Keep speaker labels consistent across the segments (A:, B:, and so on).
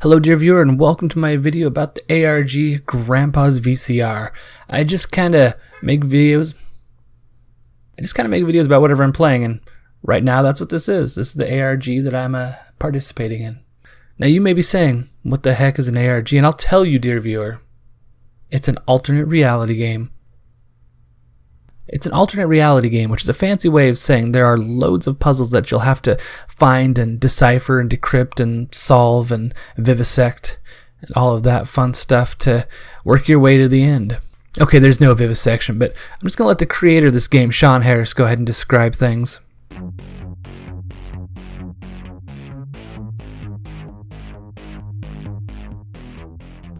A: Hello dear viewer, and welcome to my video about the ARG Grandpa's VCR. I just kind of make videos about whatever I'm playing, and right now that's what this is. This is the ARG that I'm participating in. Now you may be saying, what the heck is an ARG? And I'll tell you, dear viewer, it's an alternate reality game. It's an alternate reality game, which is a fancy way of saying there are loads of puzzles that you'll have to find and decipher and decrypt and solve and vivisect and all of that fun stuff to work your way to the end. Okay, there's no vivisection, but I'm just going to let the creator of this game, Shawn Harris, go ahead and describe things.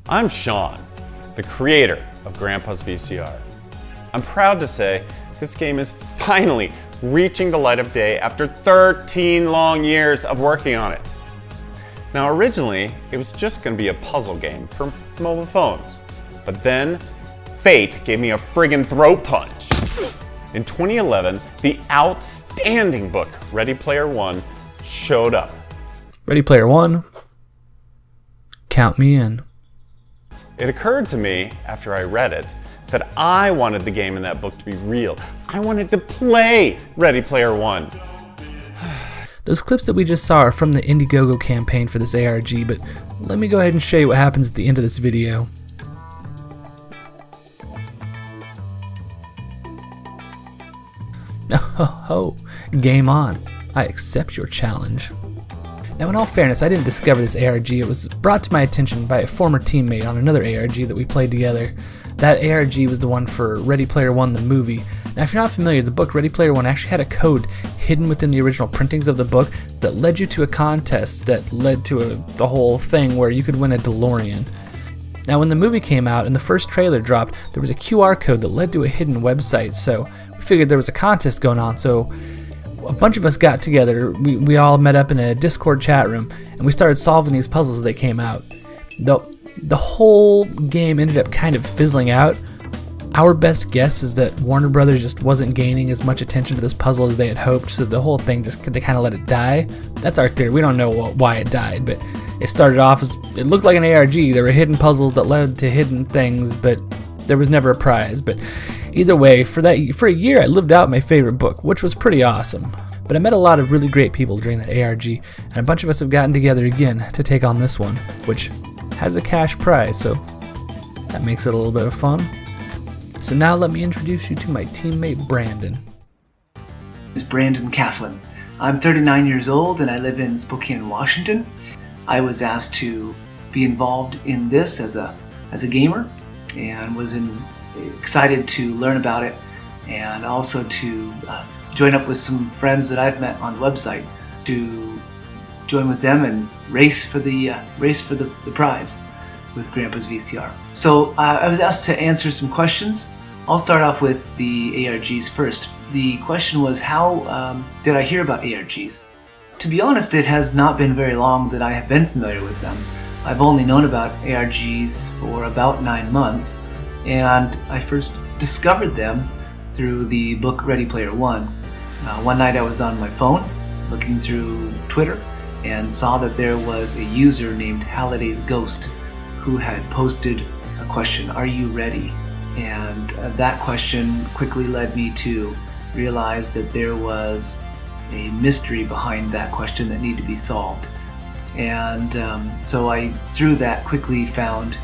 B: I'm Shawn, the creator of Grandpa's VCR. I'm proud to say this game is finally reaching the light of day after 13 long years of working on it. Now originally, it was just going to be a puzzle game for mobile phones, but then fate gave me a friggin' throat punch. In 2011, the outstanding book Ready Player One showed up.
A: Ready Player One? Count me in.
B: It occurred to me after I read it that I wanted the game in that book to be real. I wanted to play Ready Player One.
A: Those clips that we just saw are from the Indiegogo campaign for this ARG, but let me go ahead and show you what happens at the end of this video. Oh, game on. I accept your challenge. Now, in all fairness, I didn't discover this ARG. It was brought to my attention by a former teammate on another ARG that we played together. That ARG was the one for Ready Player One, the movie. Now, if you're not familiar, the book Ready Player One actually had a code hidden within the original printings of the book that led you to a contest that led to the whole thing where you could win a DeLorean. Now, when the movie came out and the first trailer dropped, there was a QR code that led to a hidden website, so we figured there was a contest going on, so a bunch of us got together. We all met up in a Discord chat room, and we started solving these puzzles as they came out. The whole game ended up kind of fizzling out. Our best guess is that Warner Brothers just wasn't gaining as much attention to this puzzle as they had hoped, so the whole thing they kind of let it die. That's our theory. We don't know why it died, but it started off as, it looked like an ARG. There were hidden puzzles that led to hidden things, but there was never a prize. But either way, for a year I lived out my favorite book, which was pretty awesome. But I met a lot of really great people during that ARG, and a bunch of us have gotten together again to take on this one, which has a cash prize, so that makes it a little bit of fun. So now let me introduce you to my teammate Brandon.
C: This is Brandon Coughlin. I'm 39 years old and I live in Spokane, Washington. I was asked to be involved in this as a gamer and was excited to learn about it, and also to join up with some friends that I've met on the website to join with them and race for the prize with Grandpa's VCR. So I was asked to answer some questions. I'll start off with the ARGs first. The question was, how did I hear about ARGs? To be honest, it has not been very long that I have been familiar with them. I've only known about ARGs for about 9 months, and I first discovered them through the book Ready Player One. One night I was on my phone looking through Twitter and saw that there was a user named Halliday's Ghost who had posted a question, "Are you ready?" And that question quickly led me to realize that there was a mystery behind that question that needed to be solved. And so I, through that, quickly found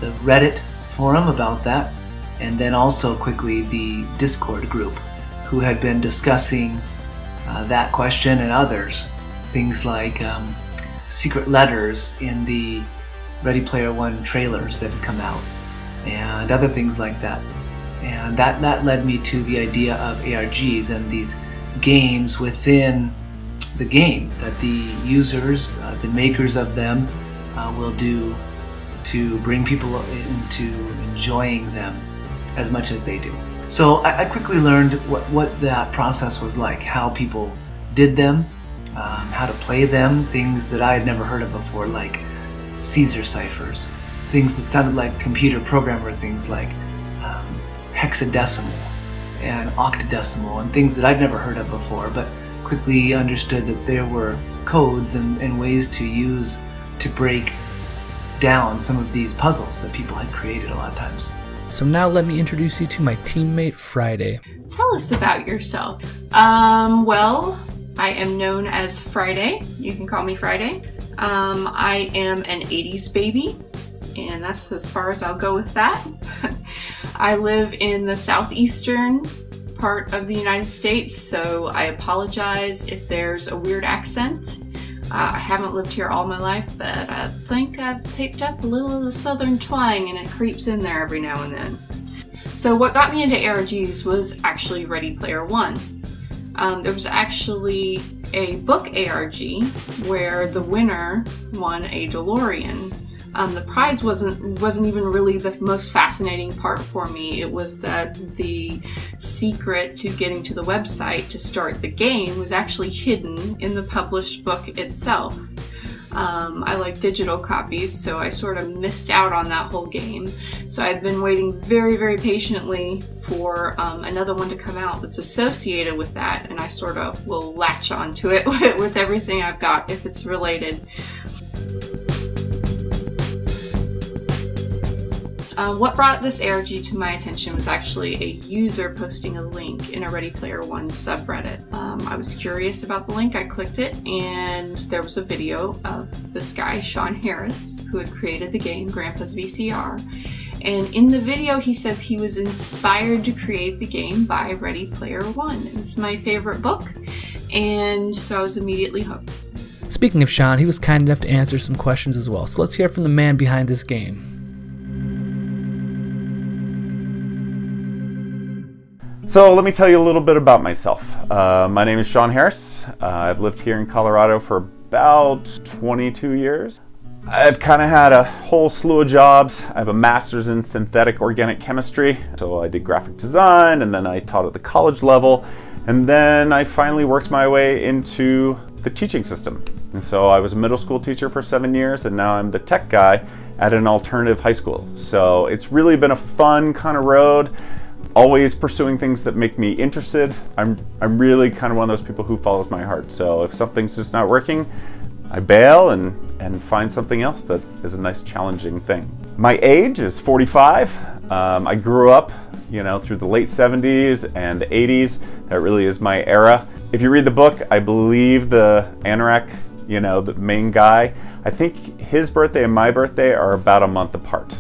C: the Reddit forum about that, and then also quickly the Discord group who had been discussing that question and others. Things like secret letters in the Ready Player One trailers that had come out, and other things like that. And that led me to the idea of ARGs and these games within the game that the users, the makers of them, will do to bring people into enjoying them as much as they do. So I quickly learned what that process was like, how people did them, how to play them, things that I had never heard of before, like Caesar ciphers, things that sounded like computer programmer things like hexadecimal and octadecimal, and things that I'd never heard of before, but quickly understood that there were codes and ways to use to break down some of these puzzles that people had created a lot of times.
A: So now let me introduce you to my teammate Friday.
D: Tell us about yourself. Well, I am known as Friday. You can call me Friday. I am an 80s baby, and that's as far as I'll go with that. I live in the southeastern part of the United States, so I apologize if there's a weird accent. I haven't lived here all my life, but I think I've picked up a little of the southern twang, and it creeps in there every now and then. So what got me into ARGs was actually Ready Player One. There was actually a book ARG where the winner won a DeLorean. The prize wasn't even really the most fascinating part for me. It was that the secret to getting to the website to start the game was actually hidden in the published book itself. I like digital copies, so I sort of missed out on that whole game. So I've been waiting very, very patiently for another one to come out that's associated with that, and I sort of will latch onto it with everything I've got if it's related. What brought this ARG to my attention was actually a user posting a link in a Ready Player One subreddit. I was curious about the link, I clicked it, and there was a video of this guy, Shawn Harris, who had created the game Grandpa's VCR. And in the video he says he was inspired to create the game by Ready Player One. It's my favorite book, and so I was immediately hooked.
A: Speaking of Shawn, he was kind enough to answer some questions as well, so let's hear from the man behind this game.
B: So let me tell you a little bit about myself. My name is Shawn Harris. I've lived here in Colorado for about 22 years. I've kind of had a whole slew of jobs. I have a master's in synthetic organic chemistry. So I did graphic design, and then I taught at the college level. And then I finally worked my way into the teaching system. And so I was a middle school teacher for 7 years, and now I'm the tech guy at an alternative high school. So it's really been a fun kind of road. Always pursuing things that make me interested. I'm really kind of one of those people who follows my heart. So if something's just not working, I bail and find something else that is a nice challenging thing. My age is 45. I grew up, through the late 70s and the 80s. That really is my era. If you read the book, I believe the Anorak, the main guy, I think his birthday and my birthday are about a month apart.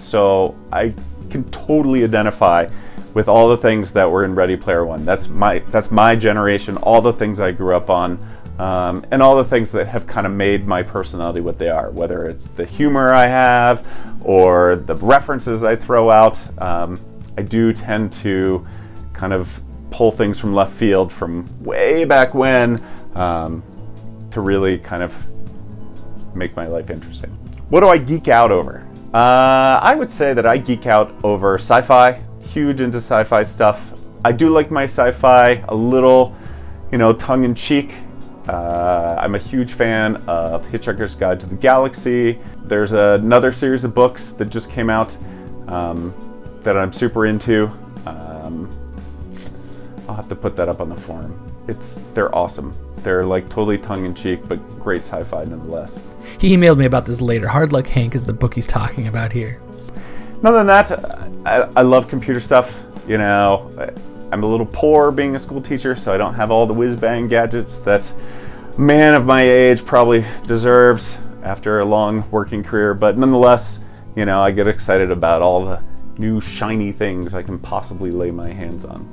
B: So I can totally identify with all the things that were in Ready Player One. That's my generation, all the things I grew up on, and all the things that have kind of made my personality what they are, whether it's the humor I have or the references I throw out. I do tend to kind of pull things from left field from way back when to really kind of make my life interesting. What do I geek out over? I would say that I geek out over sci-fi, huge into sci-fi stuff. I do like my sci-fi a little, tongue-in-cheek. I'm a huge fan of Hitchhiker's Guide to the Galaxy. There's another series of books that just came out that I'm super into. I'll have to put that up on the forum. They're awesome. They're like totally tongue-in-cheek, but great sci-fi nonetheless.
A: He emailed me about this later. Hard Luck Hank is the book he's talking about here.
B: Other than that, I love computer stuff. I'm a little poor being a school teacher, so I don't have all the whiz-bang gadgets that a man of my age probably deserves after a long working career. But nonetheless, I get excited about all the new shiny things I can possibly lay my hands on.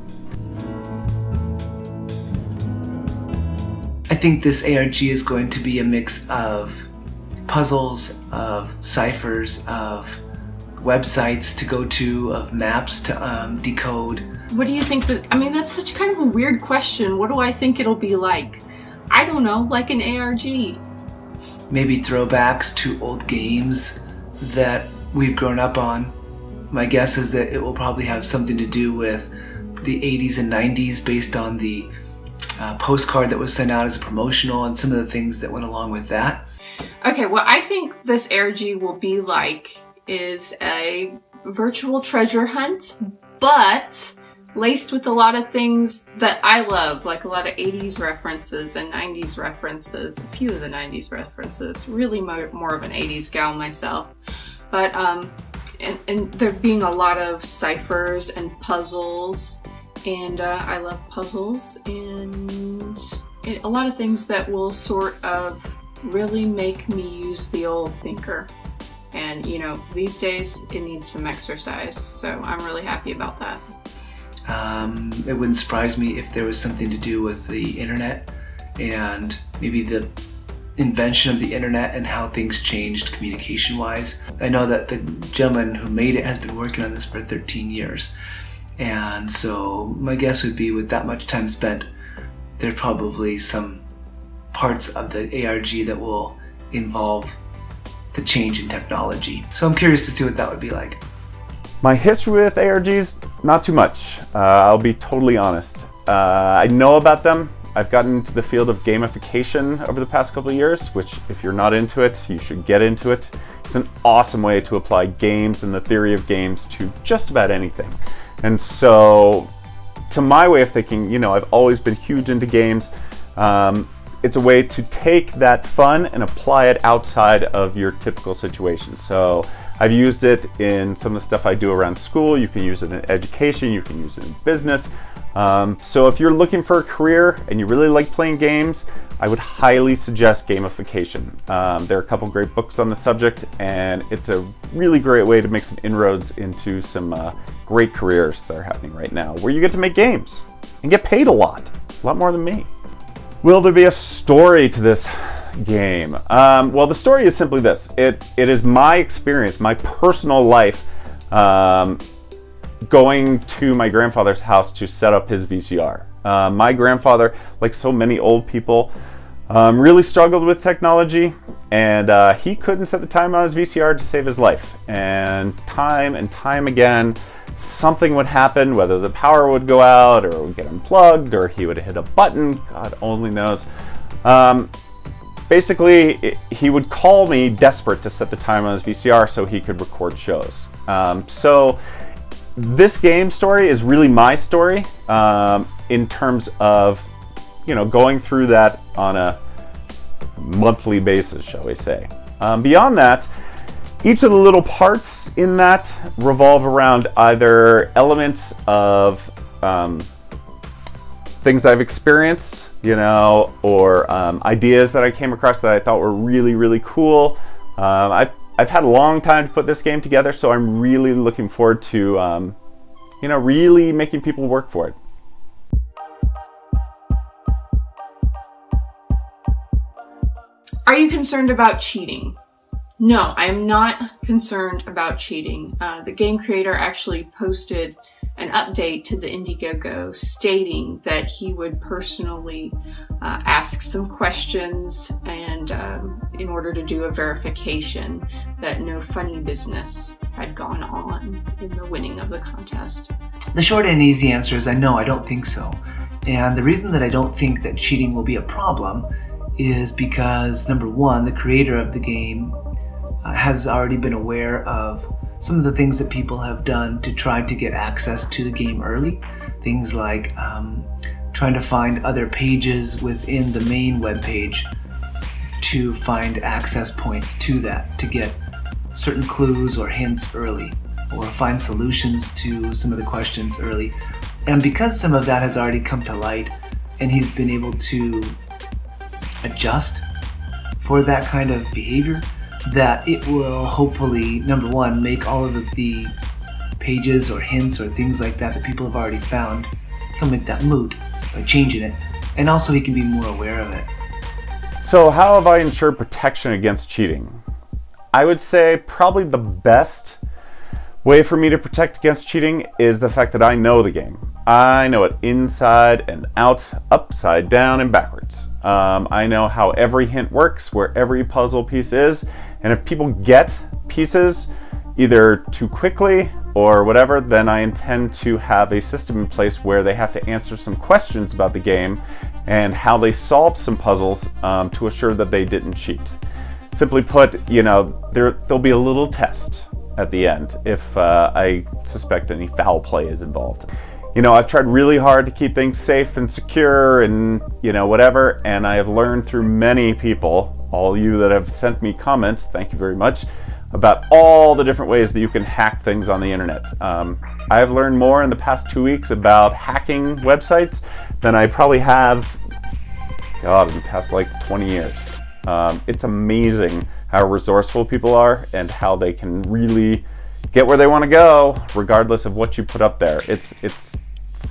C: I think this ARG is going to be a mix of puzzles, of ciphers, of websites to go to, of maps to decode.
D: What do you think that's such kind of a weird question. What do I think it'll be like? I don't know, like an ARG.
C: Maybe throwbacks to old games that we've grown up on. My guess is that it will probably have something to do with the 80s and 90s based on the postcard that was sent out as a promotional and some of the things that went along with that.
D: Okay, what I think this ARG will be like is a virtual treasure hunt, but laced with a lot of things that I love, like a lot of 80s references and 90s references, a few of the 90s references, really more of an 80s gal myself. But, and there being a lot of ciphers and puzzles, and I love puzzles, and a lot of things that will sort of really make me use the old thinker. And, you know, these days it needs some exercise, so I'm really happy about that.
C: It wouldn't surprise me if there was something to do with the internet and maybe the invention of the internet and how things changed communication-wise. I know that the gentleman who made it has been working on this for 13 years. And so my guess would be, with that much time spent, there are probably some parts of the ARG that will involve the change in technology. So I'm curious to see what that would be like.
B: My history with ARGs, not too much. I'll be totally honest. I know about them. I've gotten into the field of gamification over the past couple of years, which, if you're not into it, you should get into it. It's an awesome way to apply games and the theory of games to just about anything. And so, to my way of thinking, you know, I've always been huge into games. It's a way to take that fun and apply it outside of your typical situation. So I've used it in some of the stuff I do around school. You can use it in education, you can use it in business. So if you're looking for a career and you really like playing games, I would highly suggest gamification. There are a couple great books on the subject, and it's a really great way to make some inroads into some great careers that are happening right now, where you get to make games and get paid a lot more than me. Will there be a story to this game? Well, the story is simply this. It is my experience, my personal life, going to my grandfather's house to set up his VCR. My grandfather, like so many old people, really struggled with technology, and he couldn't set the time on his VCR to save his life. And time again, something would happen, whether the power would go out or it would get unplugged or he would hit a button, God only knows. Basically, he would call me desperate to set the time on his VCR so he could record shows. So this game story is really my story, in terms of, you know, going through that on a monthly basis, shall we say. Beyond that, each of the little parts in that revolve around either elements of things I've experienced, you know, or ideas that I came across that I thought were really, really cool. I've had a long time to put this game together, so I'm really looking forward to, you know, really making people work for it.
D: Are you concerned about cheating? No, I am not concerned about cheating. The game creator actually posted an update to the Indiegogo stating that he would personally ask some questions and in order to do a verification that no funny business had gone on in the winning of the contest.
C: The short and easy answer is no, I don't think so. And the reason that I don't think that cheating will be a problem is because, number one, the creator of the game has already been aware of some of the things that people have done to try to get access to the game early. Things like trying to find other pages within the main web page to find access points to that, to get certain clues or hints early, or find solutions to some of the questions early. And because some of that has already come to light and he's been able to adjust for that kind of behavior, that it will hopefully, number one, make all of the pages or hints or things like that that people have already found, he'll make that moot by changing it, and also he can be more aware of it.
B: So how have I ensured protection against cheating? I would say probably the best way for me to protect against cheating is the fact that I know the game. I know it inside and out, upside down and backwards. I know how every hint works, where every puzzle piece is, and if people get pieces either too quickly or whatever, then I intend to have a system in place where they have to answer some questions about the game and how they solved some puzzles to assure that they didn't cheat. Simply put, you know, there'll be a little test at the end if I suspect any foul play is involved. You know, I've tried really hard to keep things safe and secure and, you know, whatever, and I have learned through many people, all you that have sent me comments, thank you very much, about all the different ways that you can hack things on the internet. I have learned more in the past 2 weeks about hacking websites than I probably have, God, in the past like 20 years. It's amazing how resourceful people are and how they can really get where they want to go regardless of what you put up there. It's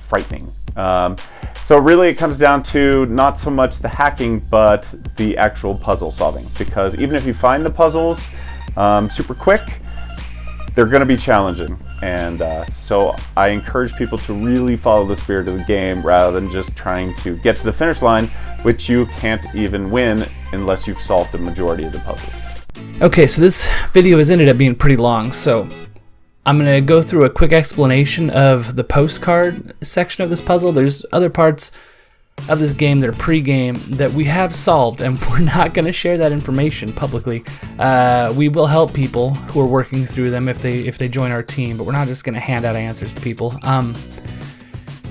B: frightening. So really it comes down to not so much the hacking but the actual puzzle solving, because even if you find the puzzles super quick, they're going to be challenging, and so I encourage people to really follow the spirit of the game rather than just trying to get to the finish line, which you can't even win unless you've solved the majority of the puzzles.
A: Okay, so this video has ended up being pretty long, so I'm going to go through a quick explanation of the postcard section of this puzzle. There's other parts of this game that are pre-game that we have solved, and we're not going to share that information publicly. We will help people who are working through them if they join our team, but we're not just going to hand out answers to people.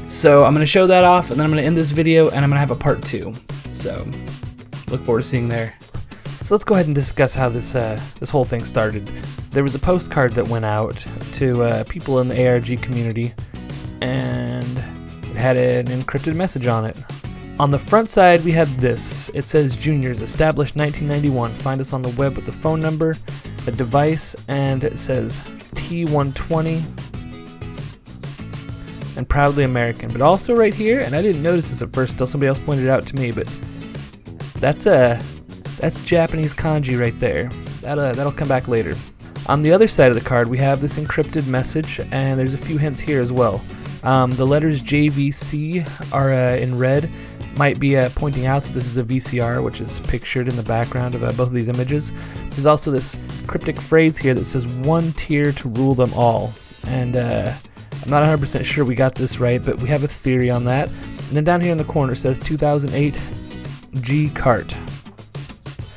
A: So I'm going to show that off, and then I'm going to end this video, and I'm going to have a part 2. So look forward to seeing there. So let's go ahead and discuss how this whole thing started. There was a postcard that went out to people in the ARG community, and it had an encrypted message on it. On the front side, we had this. It says, "Juniors, established 1991. Find us on the web with the phone number, a device," and it says T120, and proudly American. But also right here, and I didn't notice this at first until somebody else pointed it out to me, but that's Japanese kanji right there. That'll come back later. On the other side of the card, we have this encrypted message, and there's a few hints here as well. The letters JVC are in red, might be pointing out that this is a VCR, which is pictured in the background of both of these images. There's also this cryptic phrase here that says "one tier to rule them all," and I'm not 100% sure we got this right, but we have a theory on that. And then down here in the corner it says 2008 G cart.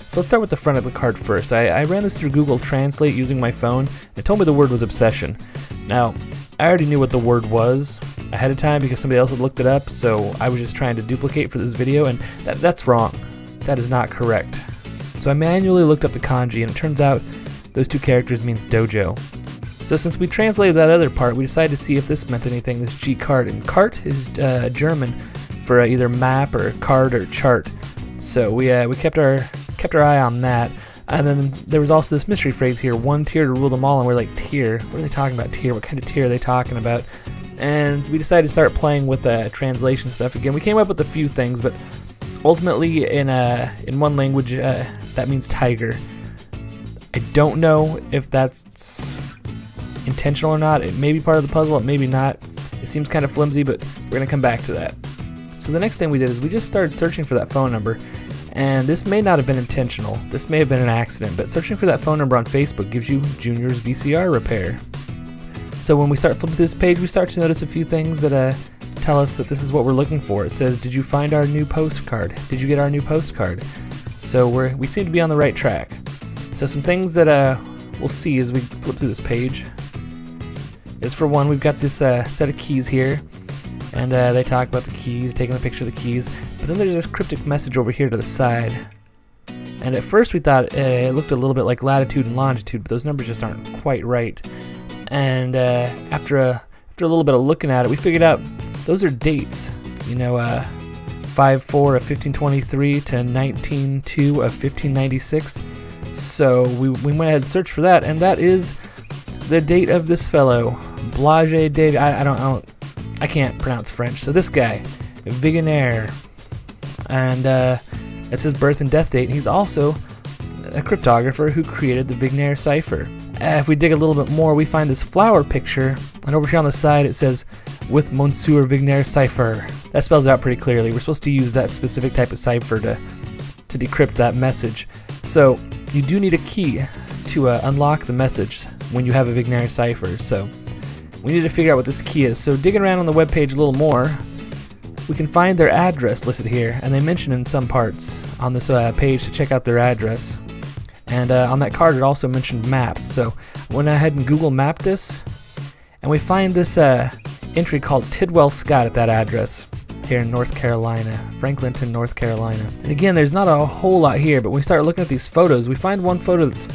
A: So let's start with the front of the card first. I ran this through Google Translate using my phone. It told me the word was obsession. Now, I already knew what the word was ahead of time because somebody else had looked it up, so I was just trying to duplicate for this video, and that's wrong. That is not correct. So I manually looked up the kanji, and it turns out those two characters means dojo. So since we translated that other part, we decided to see if this meant anything, this G cart, and cart is German for either map or card or chart. So we kept our eye on that. And then there was also this mystery phrase here, "one tier to rule them all," and we're like, tier? What are they talking about, tier? What kind of tier are they talking about? And we decided to start playing with translation stuff again. We came up with a few things, but ultimately in one language that means tiger. I don't know if that's intentional or not. It may be part of the puzzle, it may be not. It seems kind of flimsy, but we're going to come back to that. So the next thing we did is we just started searching for that phone number. And this may not have been intentional, this may have been an accident, but searching for that phone number on Facebook gives you Junior's VCR repair. So when we start flipping through this page, we start to notice a few things that tell us that this is what we're looking for. It says, "Did you find our new postcard? Did you get our new postcard?" So we seem to be on the right track. So some things that we'll see as we flip through this page is, for one, we've got this set of keys here. And they talk about the keys, taking a picture of the keys. But then there's this cryptic message over here to the side. And at first we thought it looked a little bit like latitude and longitude, but those numbers just aren't quite right. And after a little bit of looking at it, we figured out those are dates. You know, 5/4 of 1523 to 19/2 of 1596. So we went ahead and searched for that, and that is the date of this fellow, Blage David. I can't pronounce French, so this guy, Vigenère, and it's his birth and death date. He's also a cryptographer who created the Vigenère cipher. If we dig a little bit more, we find this flower picture, and over here on the side it says, "with Monsieur Vigenère cipher." That spells it out pretty clearly. We're supposed to use that specific type of cipher to decrypt that message. So you do need a key to unlock the message when you have a Vigenère cipher. So we need to figure out what this key is. So digging around on the webpage a little more, we can find their address listed here, and they mention in some parts on this page to check out their address. And on that card it also mentioned maps. So I went ahead and Google mapped this, and we find this entry called Tidwell Scott at that address here in North Carolina, Franklinton, North Carolina. And again, there's not a whole lot here, but when we start looking at these photos, we find one photo that's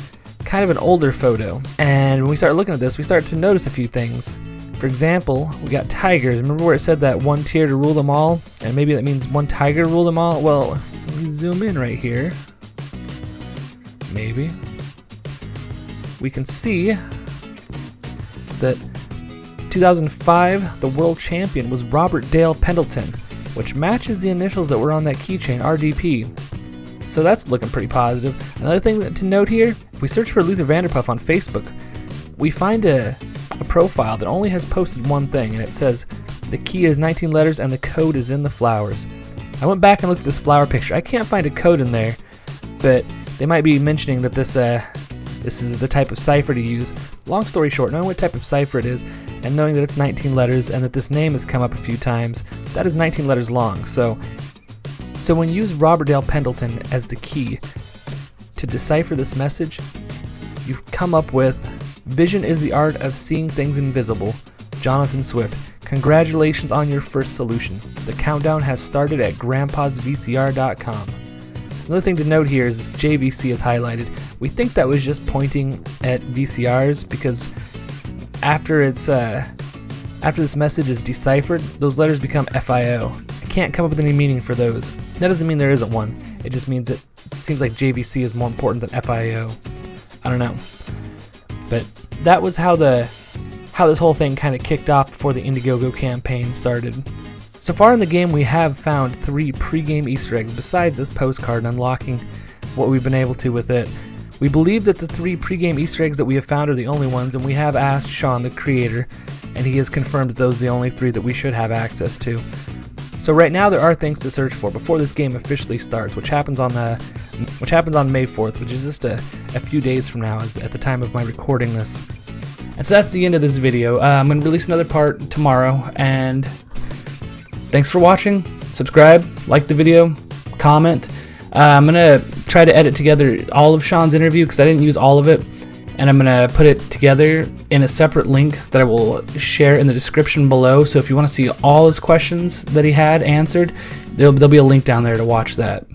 A: kind of an older photo. And when we start looking at this, we start to notice a few things. For example, we got tigers. Remember where it said that one tier to rule them all? And maybe that means one tiger to rule them all? Well, let me zoom in right here. Maybe. We can see that 2005, the world champion was Robert Dale Pendleton, which matches the initials that were on that keychain, RDP. So that's looking pretty positive. Another thing to note here, if we search for Luther Vanderpuff on Facebook, we find a profile that only has posted one thing, and it says the key is 19 letters and the code is in the flowers. I went back and looked at this flower picture. I can't find a code in there, but they might be mentioning that this is the type of cipher to use. Long story short, knowing what type of cipher it is, and knowing that it's 19 letters and that this name has come up a few times, that is 19 letters long. So when you use Robert Dale Pendleton as the key to decipher this message, you've come up with "Vision is the art of seeing things invisible. Jonathan Swift. Congratulations on your first solution. The countdown has started at grandpasvcr.com." Another thing to note here is JVC is highlighted. We think that was just pointing at VCRs because after this message is deciphered, those letters become FIO. I can't come up with any meaning for those. That doesn't mean there isn't one. It just means it seems like JVC is more important than FIO. I don't know. But that was how this whole thing kind of kicked off before the Indiegogo campaign started. So far in the game, we have found 3 pre-game Easter eggs besides this postcard and unlocking what we've been able to with it. We believe that the 3 pre-game Easter eggs that we have found are the only ones, and we have asked Shawn, the creator, and he has confirmed that those are the only 3 that we should have access to. So right now there are things to search for before this game officially starts, which happens on May 4th, which is just a few days from now at the time of my recording this. And so that's the end of this video. I'm going to release another part tomorrow, and thanks for watching. Subscribe, like the video, comment. I'm going to try to edit together all of Shawn's interview because I didn't use all of it, and I'm going to put it together in a separate link that I will share in the description below. So if you want to see all his questions that he had answered, there'll be a link down there to watch that.